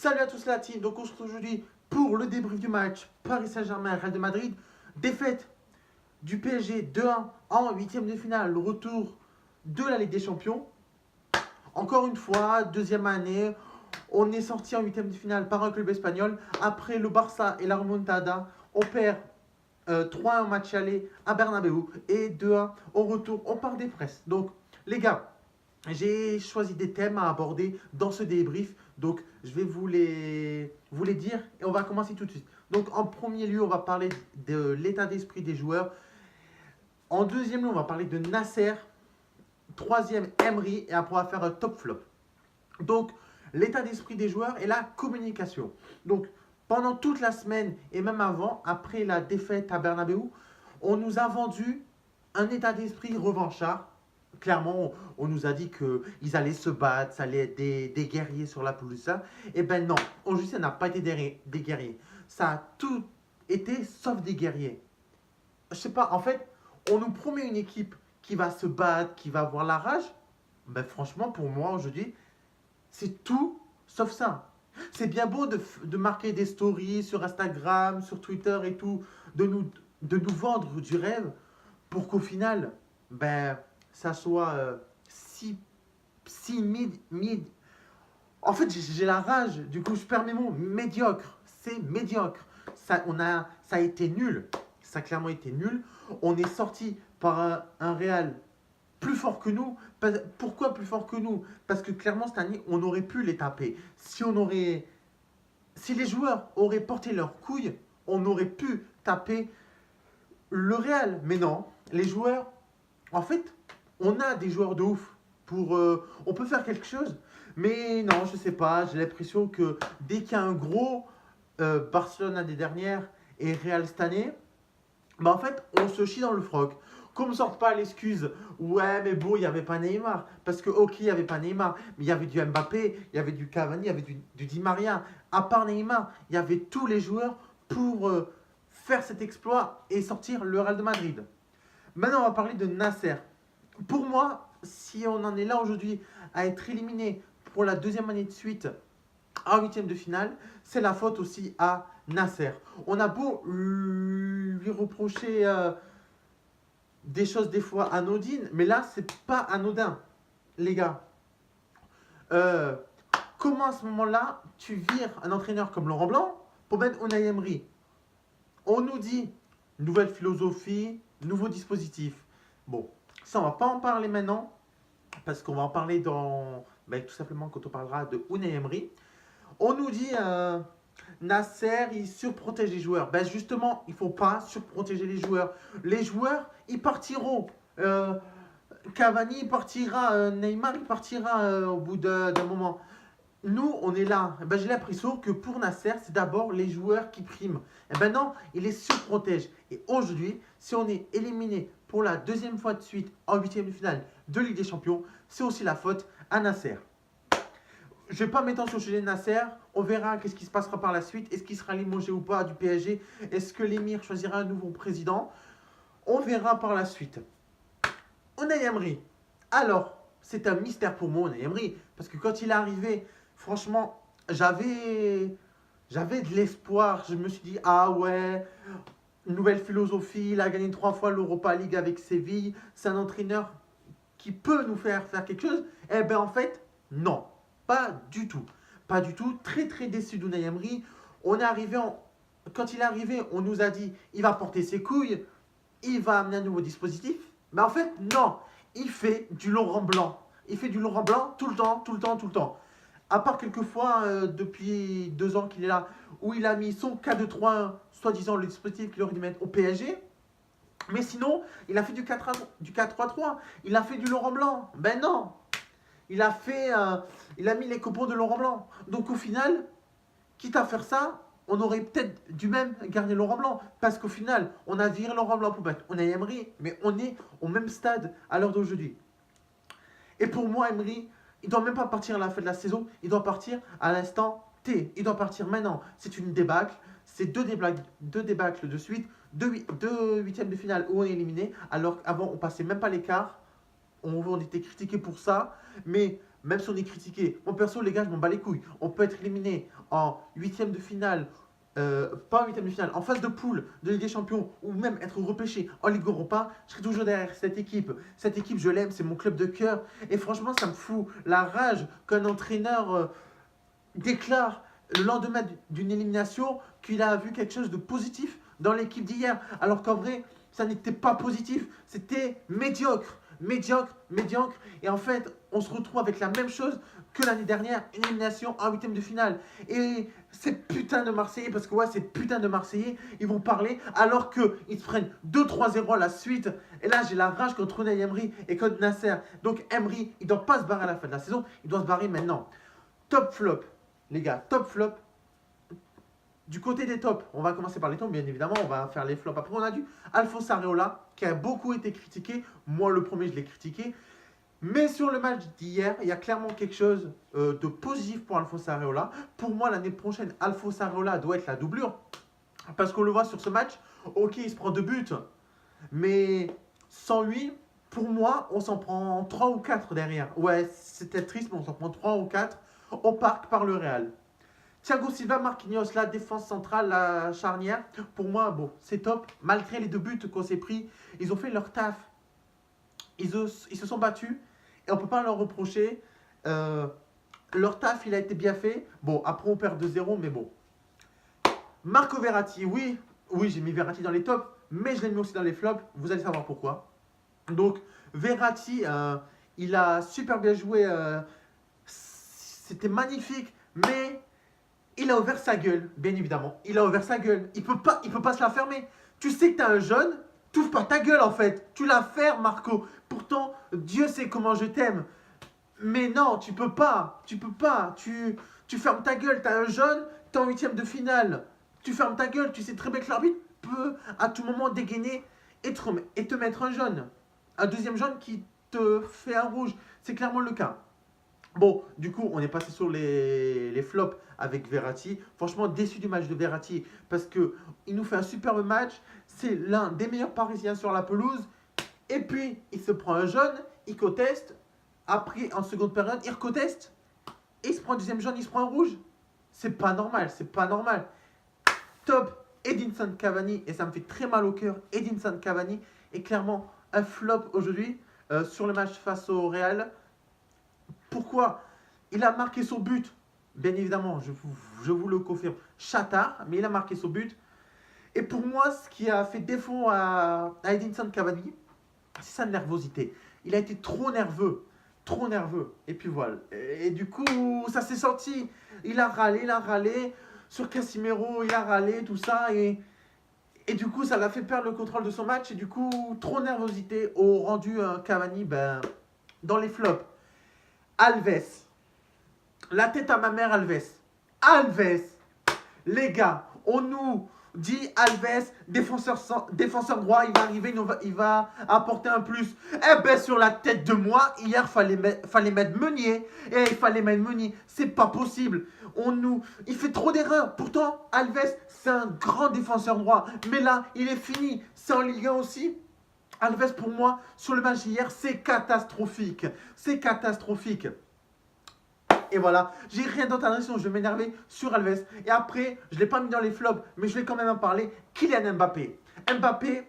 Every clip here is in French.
Salut à tous la team, donc on se retrouve aujourd'hui pour le débrief du match Paris Saint-Germain-Real de Madrid. Défaite du PSG 2-1 en huitième de finale, le retour de la Ligue des Champions. Encore une fois, deuxième année, on est sorti en huitième de finale par un club espagnol. Après le Barça et la remontada, on perd 3-1 au match aller à Bernabeu et 2-1 au retour, on part des presses. Donc les gars, j'ai choisi des thèmes à aborder dans ce débrief. Donc, je vais vous les dire et on va commencer tout de suite. Donc, en premier lieu, on va parler de l'état d'esprit des joueurs. En deuxième lieu, on va parler de Nasser. Troisième, Emery. Et après, on va faire un top flop. Donc, l'état d'esprit des joueurs et la communication. Donc, pendant toute la semaine et même avant, après la défaite à Bernabeu, on nous a vendu un état d'esprit revanchard. Clairement, on nous a dit qu'ils allaient se battre, ça allait être des guerriers sur la pelouse. Et ben non, aujourd'hui, ça n'a pas été des guerriers. Ça a tout été sauf des guerriers. Je sais pas, en fait, on nous promet une équipe qui va se battre, qui va avoir la rage. Ben franchement, pour moi, aujourd'hui, c'est tout sauf ça. C'est bien beau de marquer des stories sur Instagram, sur Twitter et tout, de nous vendre du rêve pour qu'au final, ben, ça soit si mid. En fait, j'ai la rage, du coup, je perds mes mots. Médiocre, c'est médiocre. Ça a été nul. Ça a clairement été nul. On est sorti par un Real plus fort que nous. Pourquoi plus fort que nous? Parce que clairement, cette année, on aurait pu les taper. Si les joueurs auraient porté leurs couilles, on aurait pu taper le Real. Mais non, les joueurs, en fait, on a des joueurs de ouf. On peut faire quelque chose. Mais non, je sais pas. J'ai l'impression que dès qu'il y a un gros Barcelone l'année dernière et Real cette année, bah en fait, on se chie dans le froc. Qu'on ne me sorte pas l'excuse, ouais, mais bon, il n'y avait pas Neymar. Parce que, ok, il n'y avait pas Neymar, mais il y avait du Mbappé, il y avait du Cavani, il y avait du Di Maria. À part Neymar, il y avait tous les joueurs pour faire cet exploit et sortir le Real de Madrid. Maintenant, on va parler de Nasser. Pour moi, si on en est là aujourd'hui à être éliminé pour la deuxième année de suite en huitième de finale, c'est la faute aussi à Nasser. On a beau lui reprocher des choses des fois anodines, mais là, c'est pas anodin, les gars. Euh, Comment à ce moment-là, tu vires un entraîneur comme Laurent Blanc pour mettre Unai Emery? On nous dit nouvelle philosophie, nouveau dispositif. Bon, ça, on va pas en parler maintenant, parce qu'on va en parler tout simplement quand on parlera de Unai Emery. On nous dit Nasser, il surprotège les joueurs. Ben justement, il ne faut pas surprotéger les joueurs. Les joueurs, ils partiront. Cavani partira, Neymar il partira au bout d'un moment. Nous, on est là. Ben, j'ai l'impression que pour Nasser, c'est d'abord les joueurs qui priment. Et ben non, il les surprotège. Et aujourd'hui, si on est éliminé pour la deuxième fois de suite en huitième de finale de Ligue des Champions, c'est aussi la faute à Nasser. Je ne vais pas m'étendre sur le sujet de Nasser. On verra qu'est-ce qui se passera par la suite. Est-ce qu'il sera limogé ou pas du PSG? Est-ce que l'émir choisira un nouveau président? On verra par la suite. Unai Emery. Alors, c'est un mystère pour moi, Unai Emery. Parce que quand il est arrivé, franchement, j'avais de l'espoir. Je me suis dit, ah ouais, nouvelle philosophie. Il a gagné 3 fois l'Europa League avec Séville. C'est un entraîneur qui peut nous faire quelque chose. Eh bien, en fait, non. Pas du tout. Pas du tout. Très, très déçu d'Unai Emery. Quand il est arrivé, on nous a dit, il va porter ses couilles. Il va amener un nouveau dispositif. Mais en fait, non. Il fait du Laurent Blanc. Il fait du Laurent Blanc tout le temps, tout le temps, tout le temps. À part quelques fois, depuis 2 ans qu'il est là, où il a mis son 4-2-3-1, soi-disant le dispositif qu'il aurait dû mettre au PSG. Mais sinon, il a fait du 4-3-3. Il a fait du Laurent Blanc. Ben non. Il a mis les copeaux de Laurent Blanc. Donc au final, quitte à faire ça, on aurait peut-être dû même garder Laurent Blanc. Parce qu'au final, on a viré Laurent Blanc pour battre. On a Emery, mais on est au même stade à l'heure d'aujourd'hui. Et pour moi, Emery, il ne doit même pas partir à la fin de la saison. Il doit partir à l'instant T. Il doit partir maintenant. C'est une débâcle. C'est deux débâcles de suite. Deux huitièmes de finale où on est éliminé. Alors qu'avant, on passait même pas l'écart. On était critiqué pour ça. Mais même si on est critiqué, moi perso, les gars, je m'en bats les couilles. On peut être éliminé en huitième de finale, pas en huitième de finale, en phase de poule de Ligue des Champions, ou même être repêché en Ligue Europa, je serai toujours derrière cette équipe. Cette équipe, je l'aime, c'est mon club de cœur. Et franchement, ça me fout la rage qu'un entraîneur déclare le lendemain d'une élimination qu'il a vu quelque chose de positif dans l'équipe d'hier. Alors qu'en vrai, ça n'était pas positif, c'était médiocre, médiocre, médiocre. Et en fait, on se retrouve avec la même chose que l'année dernière, une élimination en huitième de finale. Et ces putains de Marseillais, parce que ouais, ces putains de Marseillais, ils vont parler alors qu'ils se prennent 2-3-0 à la suite. Et là, j'ai la rage contre Unai Emery et contre Nasser. Donc Emery, il ne doit pas se barrer à la fin de la saison, il doit se barrer maintenant. Top flop, les gars, top flop. Du côté des tops, on va commencer par les tops, bien évidemment, on va faire les flops. Après, on a du Alphonse Areola, qui a beaucoup été critiqué. Moi, le premier, je l'ai critiqué. Mais sur le match d'hier, il y a clairement quelque chose de positif pour Alphonse Areola. Pour moi, l'année prochaine, Alphonse Areola doit être la doublure. Parce qu'on le voit sur ce match, ok, il se prend 2 buts. Mais sans lui, pour moi, on s'en prend 3 ou 4 derrière. Ouais, c'était triste, mais on s'en prend 3 ou 4 au parc par le Real. Thiago Silva, Marquinhos, la défense centrale, la charnière, pour moi, bon, c'est top. Malgré les 2 buts qu'on s'est pris, ils ont fait leur taf. Ils se sont battus et on ne peut pas leur reprocher. Leur taf, il a été bien fait. Bon, après, on perd 2-0, mais bon. Marco Verratti, oui, j'ai mis Verratti dans les tops, mais je l'ai mis aussi dans les flops. Vous allez savoir pourquoi. Donc, Verratti, il a super bien joué. C'était magnifique, mais il a ouvert sa gueule, bien évidemment. Il a ouvert sa gueule. Il peut pas se la fermer. Tu sais que tu as un jeune, t'ouvres pas ta gueule en fait. Tu la fermes, Marco. Pourtant, Dieu sait comment je t'aime. Mais non, tu peux pas. Tu peux pas. Tu fermes ta gueule. Tu as un jeune, tu es en huitième de finale. Tu fermes ta gueule. Tu sais très bien que l'arbitre peut à tout moment dégainer et te mettre un jaune. Un deuxième jaune qui te fait un rouge. C'est clairement le cas. Bon, du coup, on est passé sur les flops avec Verratti. Franchement, déçu du match de Verratti parce qu'il nous fait un superbe match. C'est l'un des meilleurs Parisiens sur la pelouse. Et puis, il se prend un jaune, il conteste. Après, en seconde période, il reconteste. Et il se prend un deuxième jaune, il se prend un rouge. C'est pas normal, c'est pas normal. Top, Edinson Cavani. Et ça me fait très mal au cœur. Edinson Cavani est clairement un flop aujourd'hui sur le match face au Real. Pourquoi? Il a marqué son but. Bien évidemment, je vous le confirme. Chatard, mais il a marqué son but. Et pour moi, ce qui a fait défaut à Edinson Cavani, c'est sa nervosité. Il a été trop nerveux. Trop nerveux. Et puis voilà. Et du coup, ça s'est senti. Il a râlé. Sur Casemiro, il a râlé, tout ça. Et du coup, ça l'a fait perdre le contrôle de son match. Et du coup, trop de nervosité au rendu Cavani dans les flops. Alves. La tête à ma mère, Alves. Alves. Les gars, on nous dit Alves, défenseur droit, il va arriver, il va apporter un plus. Eh ben, sur la tête de moi, hier, fallait mettre Meunier. Et il fallait mettre Meunier. C'est pas possible. Il fait trop d'erreurs. Pourtant, Alves, c'est un grand défenseur droit. Mais là, il est fini. C'est en Ligue 1 aussi. Alves, pour moi, sur le match d'hier, c'est catastrophique. C'est catastrophique. Et voilà, j'ai rien d'autre à dire, sinon je vais m'énerver sur Alves. Et après, je ne l'ai pas mis dans les flops, mais je vais quand même en parler. Kylian Mbappé. Mbappé,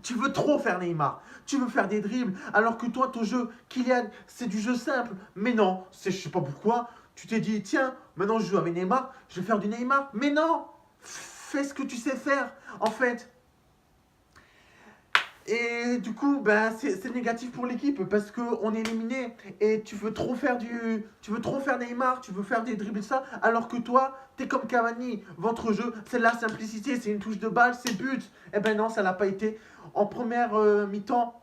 tu veux trop faire Neymar. Tu veux faire des dribbles, alors que toi, ton jeu, Kylian, c'est du jeu simple. Mais non, je ne sais pas pourquoi. Tu t'es dit, tiens, maintenant je joue avec Neymar, je vais faire du Neymar. Mais non, fais ce que tu sais faire, en fait. Et du coup, c'est négatif pour l'équipe parce qu'on est éliminé et tu veux trop faire Neymar, tu veux faire des dribbles ça, alors que toi, t'es comme Cavani. Votre jeu, c'est la simplicité, c'est une touche de balle, c'est but. Eh ben non, ça l'a pas été. En première mi-temps,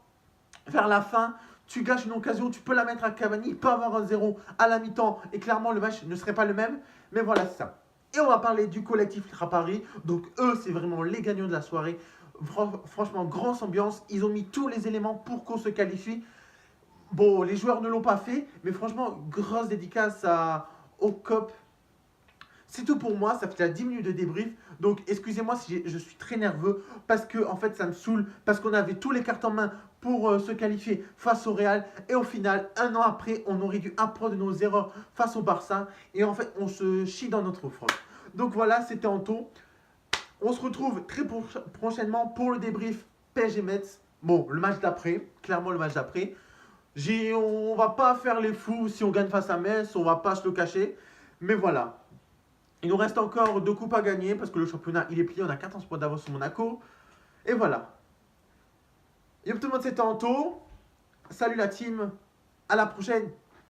vers la fin, tu gâches une occasion, tu peux la mettre à Cavani, il peut avoir un 0 à la mi-temps et clairement le match ne serait pas le même. Mais voilà, c'est ça. Et on va parler du collectif Ultra Paris. Donc eux, c'est vraiment les gagnants de la soirée. Franchement, grosse ambiance. Ils ont mis tous les éléments pour qu'on se qualifie. Bon, les joueurs ne l'ont pas fait, mais franchement, grosse dédicace au COP. C'est tout pour moi, ça fait déjà 10 minutes de débrief. Donc, excusez-moi si je suis très nerveux parce que, en fait, ça me saoule. Parce qu'on avait tous les cartes en main pour se qualifier face au Real. Et au final, un an après, on aurait dû apprendre de nos erreurs face au Barça. Et en fait, on se chie dans notre front. Donc voilà, c'était Anto. On se retrouve très prochainement pour le débrief PSG Metz. Bon, le match d'après, clairement le match d'après. On va pas faire les fous si on gagne face à Metz, on va pas se le cacher. Mais voilà. Il nous reste encore 2 coupes à gagner parce que le championnat il est plié, on a 14 points d'avance sur Monaco. Et voilà. Yo tout le monde, c'était Anto. Salut la team. À la prochaine.